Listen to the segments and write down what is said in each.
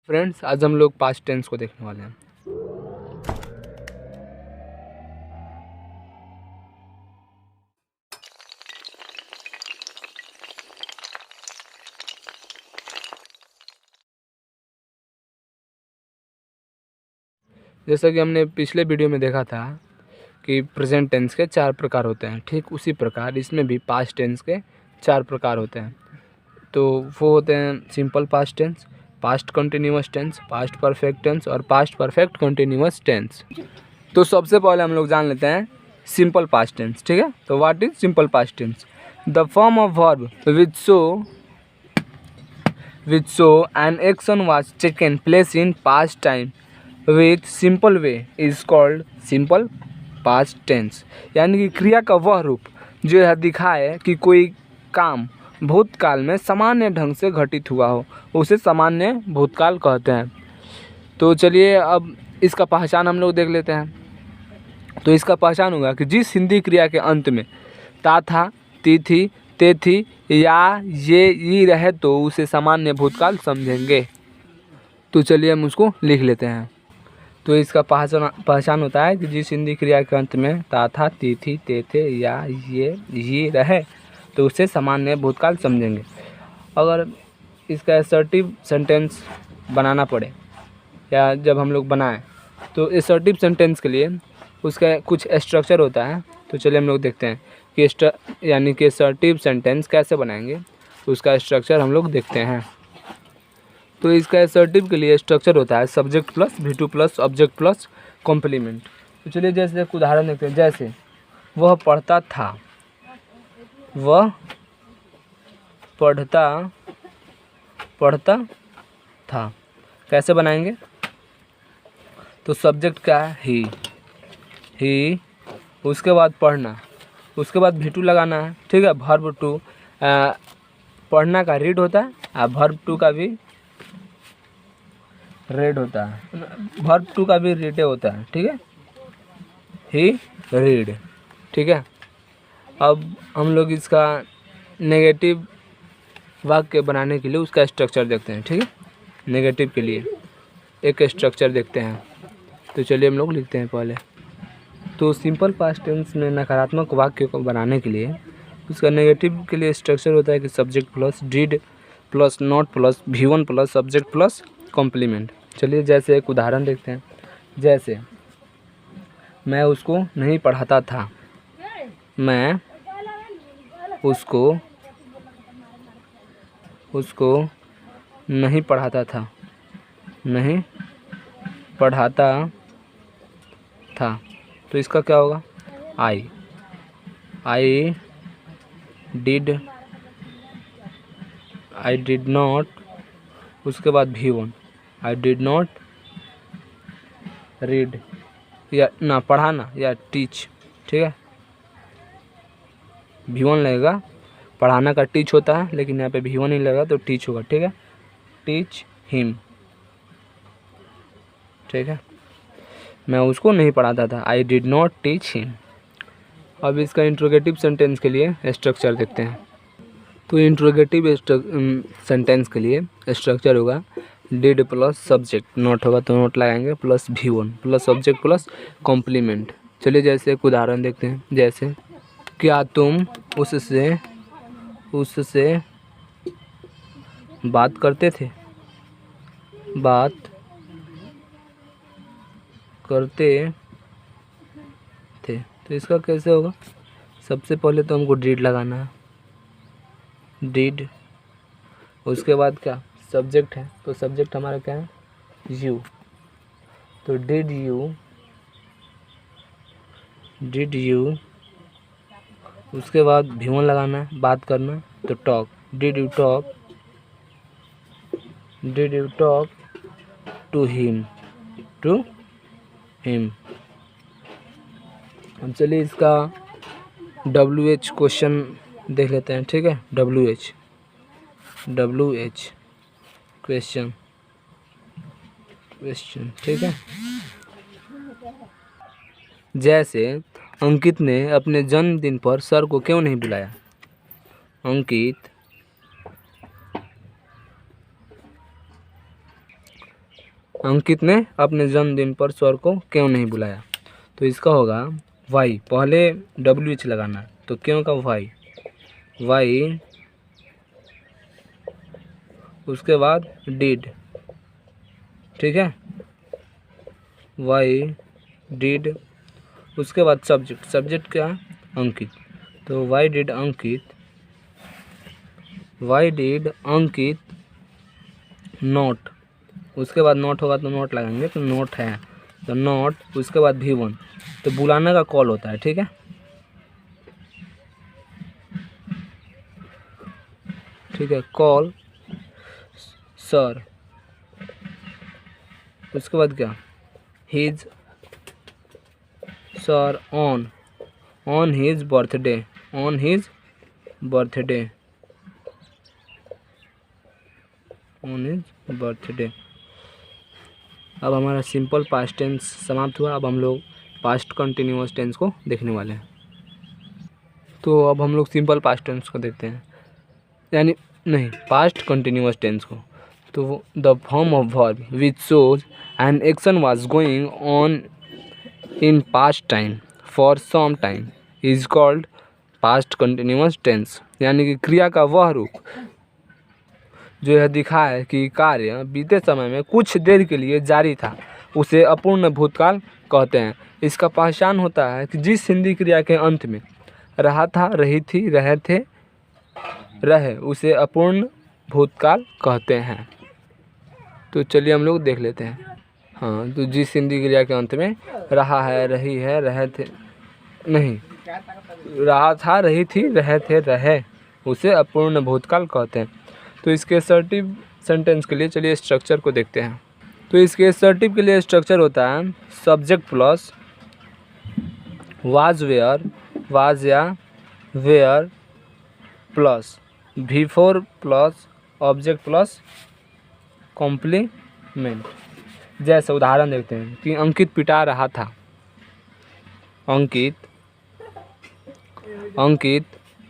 Friends, आज हम लोग पास्ट टेंस को देखने वाले हैं। जैसा कि हमने पिछले वीडियो में देखा था कि प्रेजेंट टेंस के 4 प्रकार होते हैं, ठीक उसी प्रकार इसमें भी पास्ट टेंस के 4 प्रकार होते हैं। तो वो होते हैं simple past tense, past continuous tense, past perfect tense और पास्ट परफेक्ट कंटिन्यूअस टेंस। तो सबसे पहले हम लोग जान लेते हैं सिंपल पास्ट टेंस, ठीक है। तो what is simple past tense? The form of verb which show an action was taken place in past time with simple way is called simple past tense। यानी कि क्रिया का वह रूप जो यह दिखाए कि कोई काम भूतकाल में सामान्य ढंग से घटित हुआ हो, उसे सामान्य भूतकाल कहते हैं। तो चलिए अब इसका पहचान हम लोग देख लेते हैं। तो इसका पहचान होगा कि जिस हिंदी क्रिया के अंत में ता था, ती थी, ते थी या ये ई रहे तो उसे सामान्य भूतकाल समझेंगे। तो चलिए हम उसको लिख लेते हैं। तो इसका पहचान होता है कि जिस हिंदी क्रिया के अंत में ता था, ती थी, ते थे या ये ई रहे तो उसे सामान्य भूतकाल समझेंगे। अगर इसका असर्टिव सेंटेंस बनाना पड़े या जब हम लोग बनाएं तो असर्टिव सेंटेंस के लिए उसका कुछ स्ट्रक्चर होता है। तो चलिए हम लोग देखते हैं कि यानी कि असर्टिव सेंटेंस कैसे बनाएंगे, तो उसका स्ट्रक्चर हम लोग देखते हैं। तो इसका असर्टिव के लिए स्ट्रक्चर होता है subject plus V2 plus object plus complement. तो चलिए जैसे एक उदाहरण देखते हैं। जैसे वह पढ़ता था, वह पढ़ता था, कैसे बनाएंगे? तो सब्जेक्ट क्या है? ही, उसके बाद पढ़ना, उसके बाद V2 लगाना है, ठीक है। वर्ब टू पढ़ना का रीड होता है और वर्ब टू का भी रेड होता है, वर्ब टू का भी रीडे होता है, ठीक है। ही रीड, ठीक है। अब हम लोग इसका नेगेटिव वाक्य बनाने के लिए उसका स्ट्रक्चर देखते हैं, ठीक है। नेगेटिव के लिए एक स्ट्रक्चर देखते हैं। तो चलिए हम लोग लिखते हैं पहले। तो सिंपल पास्ट टेंस में नकारात्मक वाक्य को बनाने के लिए उसका नेगेटिव के लिए स्ट्रक्चर होता है कि subject plus did plus not plus V1 plus subject plus complement. चलिए जैसे एक उदाहरण देखते हैं। जैसे मैं उसको नहीं पढ़ाता था, मैं उसको नहीं पढ़ाता था, नहीं पढ़ाता था। तो इसका क्या होगा? आई डिड नॉट, उसके बाद V1 I did not read या ना पढ़ाना या टीच, ठीक है। V1 लगेगा, पढ़ाना का टीच होता है लेकिन यहाँ पे V1 नहीं लगेगा तो टीच होगा, ठीक है। टीच हिम, ठीक है। मैं उसको नहीं पढ़ाता था, I did not teach him. अब इसका इंट्रोगेटिव सेंटेंस के लिए स्ट्रक्चर देखते हैं। तो इंट्रोगेटिव सेंटेंस के लिए स्ट्रक्चर होगा डिड प्लस सब्जेक्ट, नॉट होगा तो नॉट लगाएंगे, plus V1 plus subject plus complement. चलिए जैसे एक उदाहरण देखते हैं। जैसे क्या तुम उससे बात करते थे, तो इसका कैसे होगा? सबसे पहले तो हमको डिड लगाना है, डिड, उसके बाद क्या? सब्जेक्ट है तो सब्जेक्ट हमारा क्या है? यू, तो डिड यू, उसके बाद V1 लगाना है, बात करना, तो talk, did you talk to him, हम चलिए इसका WH क्वेश्चन देख लेते हैं, ठीक है। WH क्वेश्चन, ठीक है। जैसे अंकित ने अपने जन्मदिन पर सर को क्यों नहीं बुलाया? अंकित अंकित ने अपने जन्मदिन पर सर को क्यों नहीं बुलाया? तो इसका होगा वाई, पहले WH लगाना है, तो क्यों का वाई, वाई, उसके बाद डिड, ठीक है, वाई डिड, उसके बाद सब्जेक्ट, सब्जेक्ट क्या है? अंकित, तो why did Ankit, why did Ankit note, उसके बाद नोट होगा तो नोट लगाएंगे, तो नोट है तो नोट, उसके बाद V1, तो बुलाने का कॉल होता है, ठीक है, ठीक है, कॉल सर, उसके बाद क्या, his sir on his birthday, on his birthday, on his birthday. अब हमारा सिंपल पास्ट टेंस समाप्त हुआ। अब हम लोग पास्ट कंटिन्यूअस टेंस को देखने वाले हैं। तो अब हम लोग सिंपल पास्ट टेंस को देखते हैं, यानी नहीं, पास्ट कंटिन्यूअस टेंस को। तो the form of verb which shows an action was going on in past time for some time is called past continuous tense, यानी कि क्रिया का वह रूप जो यह दिखाए कि कार्य बीते समय में कुछ देर के लिए जारी था, उसे अपूर्ण भूतकाल कहते हैं। इसका पहचान होता है कि जिस हिंदी क्रिया के अंत में रहा था, रही थी, रहे थे, रहे, उसे अपूर्ण भूतकाल कहते हैं। तो चलिए हम लोग देख लेते हैं। हाँ, तो जिस हिंदी क्रिया के अंत में रहा है, रही है, रहे थे, नहीं, रहा था, रही थी, रहे थे, रहे, उसे अपूर्ण भूतकाल कहते हैं। तो इसके असर्टिव सेंटेंस के लिए चलिए स्ट्रक्चर को देखते हैं। तो इसके असर्टिव के लिए स्ट्रक्चर होता है subject plus was were, was या were plus V4 plus object plus complement. जैसे उदाहरण देखते हैं कि अंकित पिटा रहा था, अंकित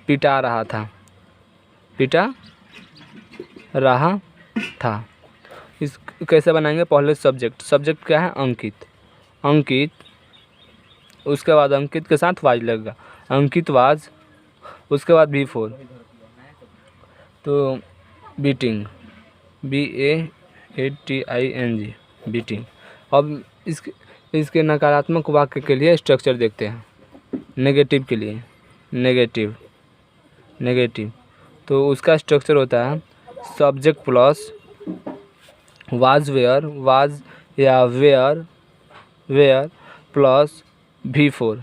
पिटा रहा था, पिटा रहा था। इस कैसे बनाएंगे? पहले सब्जेक्ट, सब्जेक्ट क्या है? अंकित, अंकित, उसके बाद अंकित के साथ वाज लगेगा, अंकित वाज, उसके बाद V4, तो बीटिंग, BATING, बीटिंग। अब इसके नकारात्मक वाक्य के लिए स्ट्रक्चर देखते हैं। नेगेटिव के लिए नेगेटिव, तो उसका स्ट्रक्चर होता है subject plus was were, was या were plus V4,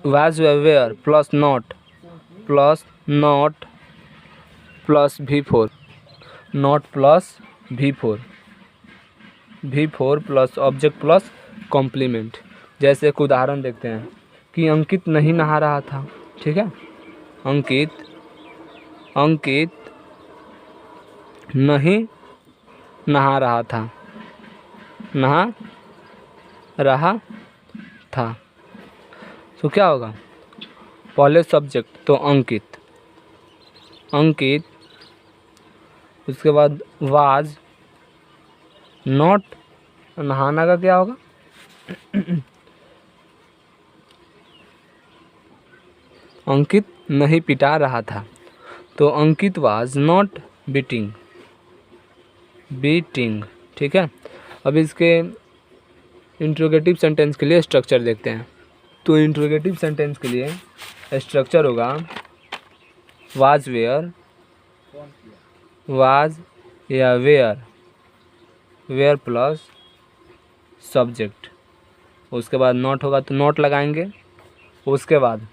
was were plus not plus V4, not plus V4 plus object plus complement. जैसे एक उदाहरण देखते हैं कि अंकित नहीं नहा रहा था, ठीक है, अंकित नहीं नहा रहा था, तो क्या होगा? पहले सब्जेक्ट तो अंकित, उसके बाद वाज, नॉट, नहाना का क्या होगा? अंकित नहीं पिटा रहा था, तो अंकित वाज नॉट बीटिंग, ठीक है। अब इसके इंट्रोगेटिव सेंटेंस के लिए स्ट्रक्चर देखते हैं। तो इंट्रोगेटिव सेंटेंस के लिए स्ट्रक्चर होगा वाज वेयर, वाज या वेयर प्लस सब्जेक्ट, उसके बाद नॉट होगा तो नॉट लगाएंगे, उसके बाद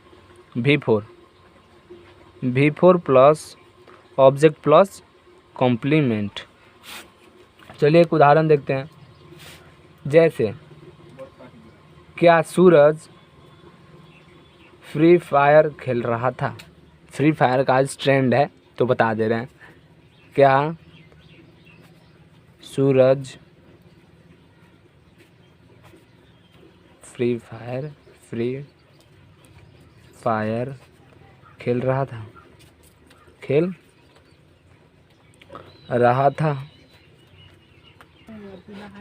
V4 plus object plus complement. चलिए एक उदाहरण देखते हैं। जैसे क्या सूरज फ्री फायर खेल रहा था? फ्री फायर का आज ट्रेंड है तो बता दे रहे हैं, क्या सूरज फ्री फायर खेल रहा था?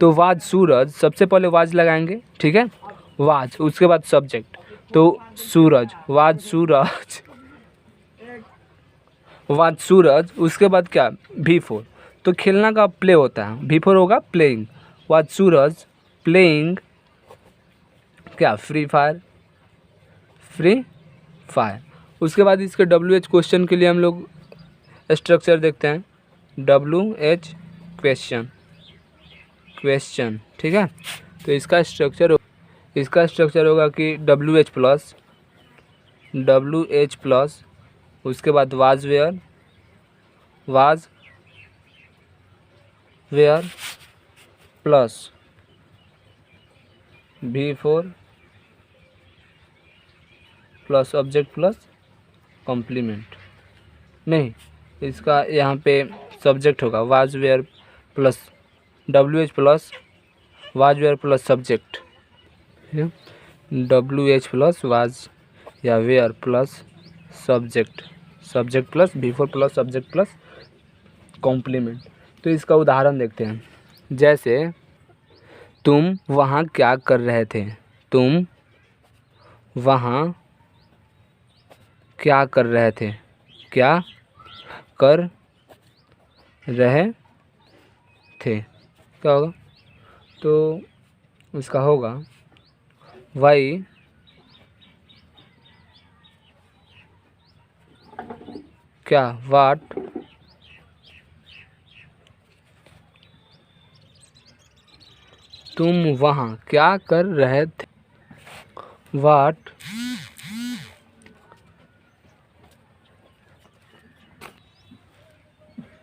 तो वाज सूरज, सबसे पहले वाज लगाएंगे, ठीक है, वाज, उसके बाद सब्जेक्ट, तो सूरज, वाज सूरज, वाज सूरज, उसके बाद क्या, V4, तो खेलना का प्ले होता है, V4 होगा प्लेइंग, वाज सूरज प्लेइंग क्या, फ्री फायर, फ्री फायर। उसके बाद इसके WH क्वेश्चन के लिए हम लोग स्ट्रक्चर देखते हैं, WH क्वेश्चन, क्वेश्चन, ठीक है। तो इसका स्ट्रक्चर होगा कि WH प्लस, उसके बाद was were plus V4 plus object plus complement, नहीं, इसका यहाँ पे सब्जेक्ट होगा, was were plus WH plus was were plus subject, WH plus was या were plus subject, subject plus V4 plus subject plus complement. तो इसका उदाहरण देखते हैं, जैसे तुम वहाँ क्या कर रहे थे, तुम वहाँ क्या कर रहे थे, क्या कर रहे थे, क्या होगा, तो इसका होगा वाई क्या, वाट तुम वहाँ क्या कर रहे थे, वाट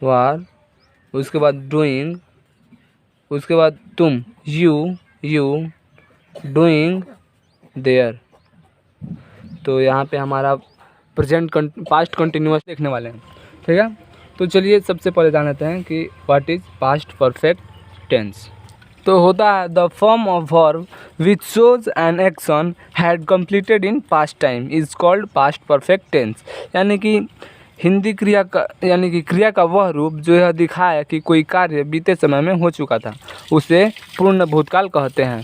वार, उसके बाद डूइंग, उसके बाद तुम, यू डूइंग देयर। तो यहाँ पे हमारा पास्ट कंटिन्यूअस देखने वाले हैं, ठीक है। तो चलिए सबसे पहले जान लेते हैं कि what is past perfect tense. तो होता है the form of verb which shows an action had completed in past time is called past perfect tense, यानी कि हिंदी क्रिया का, यानी कि क्रिया का वह रूप जो यह दिखाए कि कोई कार्य बीते समय में हो चुका था, उसे पूर्ण भूतकाल कहते हैं।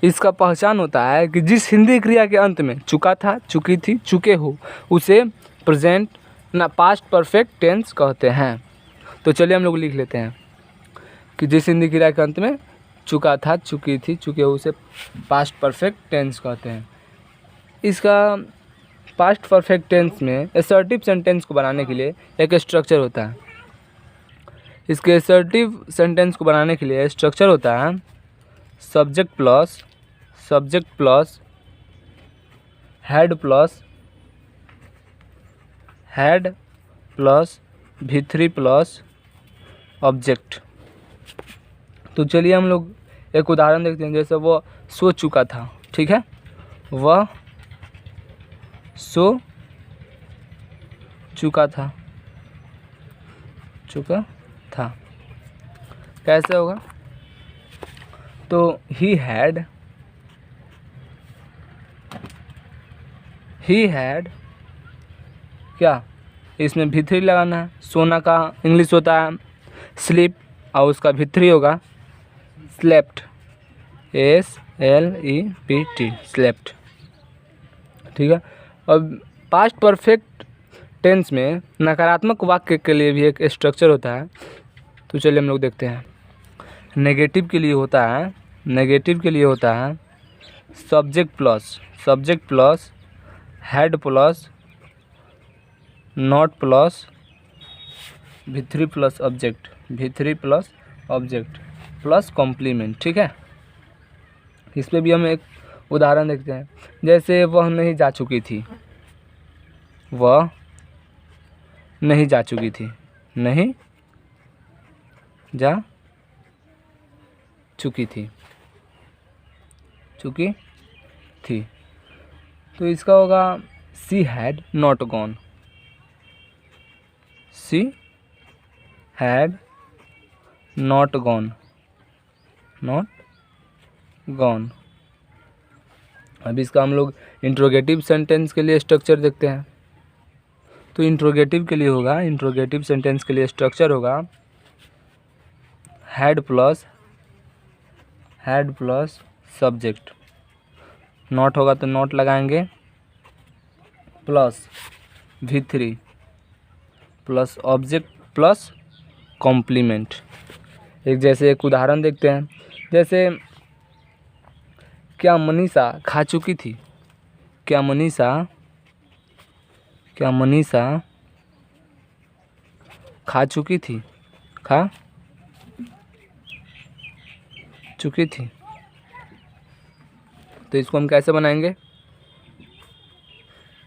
इसका पहचान होता है कि जिस हिंदी क्रिया के अंत में चुका था, चुकी थी, चुके हो, उसे प्रेजेंट ना पास्ट परफेक्ट टेंस कहते हैं। तो चलिए हम लोग लिख लेते हैं कि जिस हिंदी क्रिया के अंत में चुका था, चुकी थी, चुके हो, उसे पास्ट परफेक्ट टेंस कहते हैं। इसका पास्ट परफेक्ट टेंस में असर्टिव सेंटेंस को बनाने के लिए एक स्ट्रक्चर होता है। इसके असर्टिव सेंटेंस को बनाने के लिए स्ट्रक्चर होता है subject plus had plus V3 plus object. तो चलिए हम लोग एक उदाहरण देखते हैं, जैसे वो सो चुका था, ठीक है, वह सो चुका था, कैसे होगा, तो ही हैड क्या, इसमें V3 लगाना है, सोना का इंग्लिश होता है स्लीप और उसका V3 होगा स्लेप्ट, SLEPT स्लेप्ट, ठीक है। अब पास्ट परफेक्ट टेंस में नकारात्मक वाक्य के लिए भी एक स्ट्रक्चर होता है। तो चलिए हम लोग देखते हैं। नेगेटिव के लिए होता है subject plus had plus not plus V3 plus object plus complement, ठीक है। इस पर भी हम एक उदाहरण देखते हैं, जैसे वह नहीं जा चुकी थी, नहीं जा चुकी थी, तो इसका होगा शी हैड नॉट गॉन। अब इसका हम लोग इंट्रोगेटिव सेंटेंस के लिए स्ट्रक्चर देखते हैं। तो इंट्रोगेटिव सेंटेंस के लिए स्ट्रक्चर होगा हैड प्लस सब्जेक्ट, नॉट होगा तो नॉट लगाएंगे, plus V3 plus object plus complement. जैसे एक उदाहरण देखते हैं, जैसे क्या मनीषा खा चुकी थी, क्या मनीषा खा चुकी थी, तो इसको हम कैसे बनाएंगे,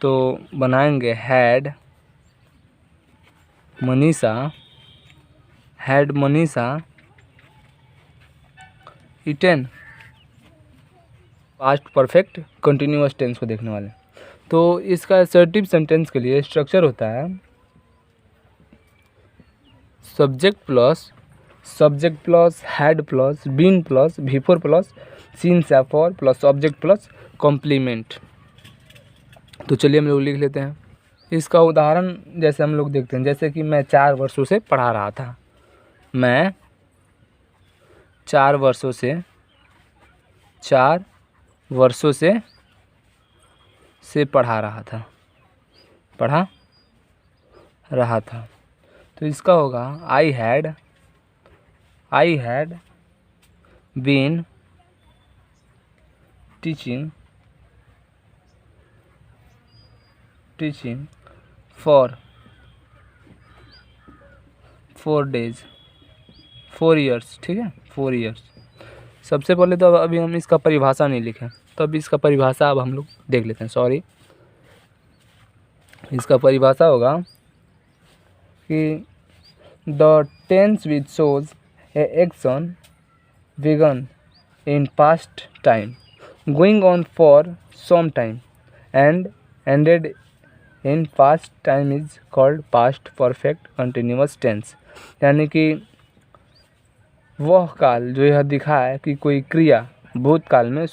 तो बनाएंगे had Manisha eaten, past perfect continuous tense को देखने वाले। तो इसका असर्टिव सेंटेंस के लिए स्ट्रक्चर होता है subject plus had plus been plus V4 plus since या for plus object plus complement. तो चलिए हम लोग लिख लेते हैं इसका उदाहरण। जैसे हम लोग देखते हैं, जैसे कि मैं 4 वर्षों से पढ़ा रहा था, मैं 4 वर्षों से पढ़ा रहा था, तो इसका होगा I had been teaching for 4 years, ठीक है, 4 years। सबसे पहले तो अभी हम इसका परिभाषा नहीं लिखें, तो अभी इसका परिभाषा अब हम लोग देख लेते हैं। सॉरी, इसका परिभाषा होगा कि the tense which shows a action began in past time going on for some time and ended in past time is called past perfect continuous tense. यानी कि वह काल जो यह दिखाए कि कोई क्रिया भूतकाल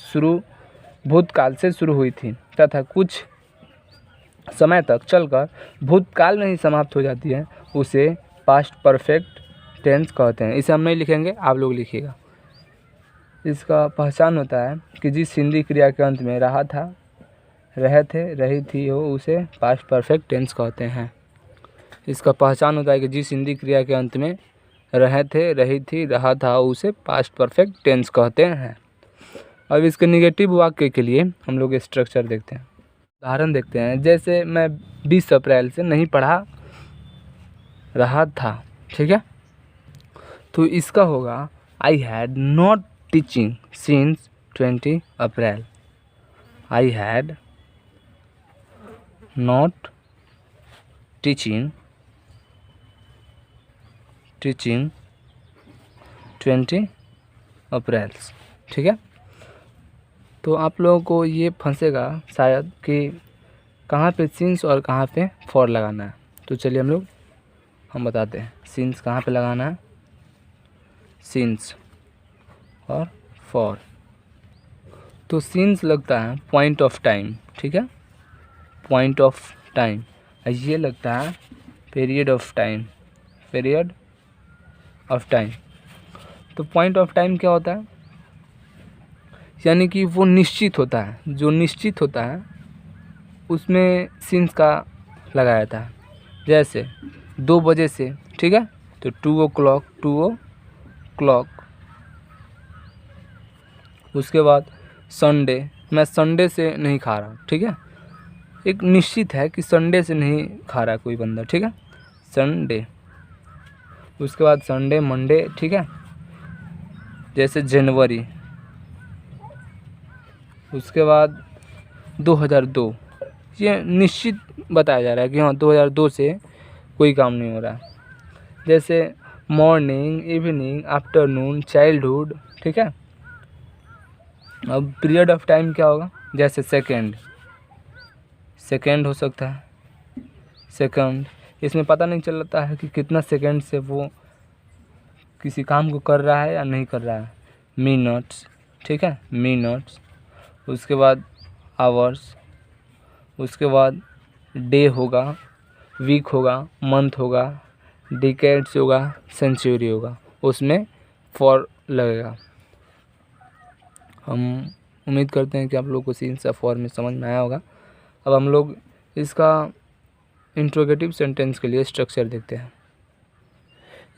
से शुरू हुई थी तथा कुछ समय तक चलकर भूतकाल में ही समाप्त हो जाती है, उसे पास्ट परफेक्ट टेंस कहते हैं। इसे हम नहीं लिखेंगे, आप लोग लिखिएगा। इसका पहचान होता है कि जिस हिंदी क्रिया के अंत में रहा था, रहे थे, रही थी हो, उसे पास्ट परफेक्ट टेंस कहते हैं। इसका पहचान होता है कि जिस हिंदी क्रिया के अंत में रहे थे, रही थी, रहा था, उसे पास्ट परफेक्ट टेंस कहते हैं। अब इसके निगेटिव वाक्य के लिए हम लोग स्ट्रक्चर देखते हैं, उदाहरण देखते हैं। जैसे मैं 20 अप्रैल से नहीं पढ़ा रहा था, ठीक है, तो इसका होगा I had not teaching since 20 April. I had not teaching 20 अप्रैल, ठीक है। तो आप लोगों को ये फंसेगा शायद कि कहाँ पे सिंस और कहाँ पे फॉर लगाना है। तो चलिए हम बताते हैं सिंस कहाँ पे लगाना है, सिंस और फॉर। तो सिंस लगता है पॉइंट ऑफ टाइम, ठीक है, पॉइंट ऑफ टाइम। ये लगता है पीरियड ऑफ टाइम। तो पॉइंट ऑफ टाइम क्या होता है, यानी कि वो निश्चित होता है, जो निश्चित होता है उसमें सिंस का लगाया जाता है। जैसे 2 बजे से, ठीक है, तो 2 o'clock। उसके बाद संडे, मैं संडे से नहीं खा रहा, ठीक है, एक निश्चित है कि संडे से नहीं खा रहा कोई बंदा, ठीक है, संडे। उसके बाद संडे, मंडे, ठीक है, जैसे जनवरी। उसके बाद 2002, ये निश्चित बताया जा रहा है कि हाँ 2002 से कोई काम नहीं हो रहा है। जैसे मॉर्निंग, इवनिंग, आफ्टरनून, चाइल्डहुड, ठीक है। अब पीरियड ऑफ टाइम क्या होगा, जैसे सेकंड हो सकता है, सेकंड, इसमें पता नहीं चलता है कि कितना सेकंड से वो किसी काम को कर रहा है या नहीं कर रहा है। मिनट्स, ठीक है, मिनट्स। उसके बाद आवर्स, उसके बाद डे होगा, वीक होगा, मंथ होगा, डिकेड्स होगा, सेंचुरी होगा। उसमें फॉर लगेगा। हम उम्मीद करते हैं कि आप लोग को सिंस या फॉर में समझ में आया होगा। अब हम लोग इसका इंट्रोगेटिव सेंटेंस के लिए स्ट्रक्चर देखते हैं।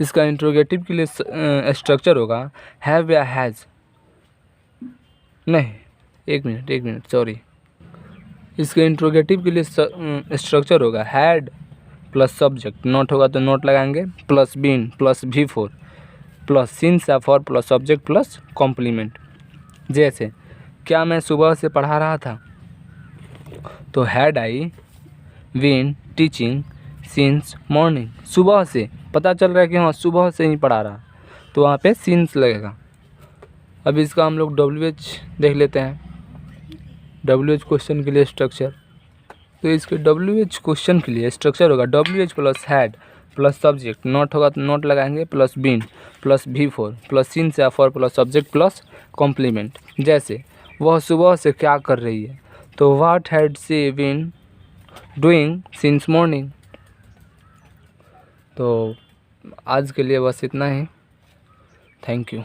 इसका इंट्रोगेटिव के लिए स्ट्रक्चर होगा हैव या हैज़, नहीं एक मिनट सॉरी। इसके इंट्रोगेटिव के लिए स्ट्रक्चर होगा हैड प्लस सब्जेक्ट, नॉट होगा तो नॉट लगाएंगे, plus been plus V4 plus since या for plus subject plus complement. जैसे क्या मैं सुबह से पढ़ा रहा था, तो had I been teaching since morning. सुबह से पता चल रहा है कि हाँ सुबह से ही पढ़ा रहा, तो वहाँ पे सिंस लगेगा। अब इसका हम लोग WH देख लेते हैं। WH क्वेश्चन के लिए स्ट्रक्चर, तो इसके WH क्वेश्चन के लिए स्ट्रक्चर होगा WH plus had plus subject, not होगा तो नॉट लगाएंगे, plus been plus V4 plus since या for plus subject plus complement. जैसे वह सुबह से क्या कर रही है, तो what had she been doing since morning. तो आज के लिए बस इतना ही। Thank you.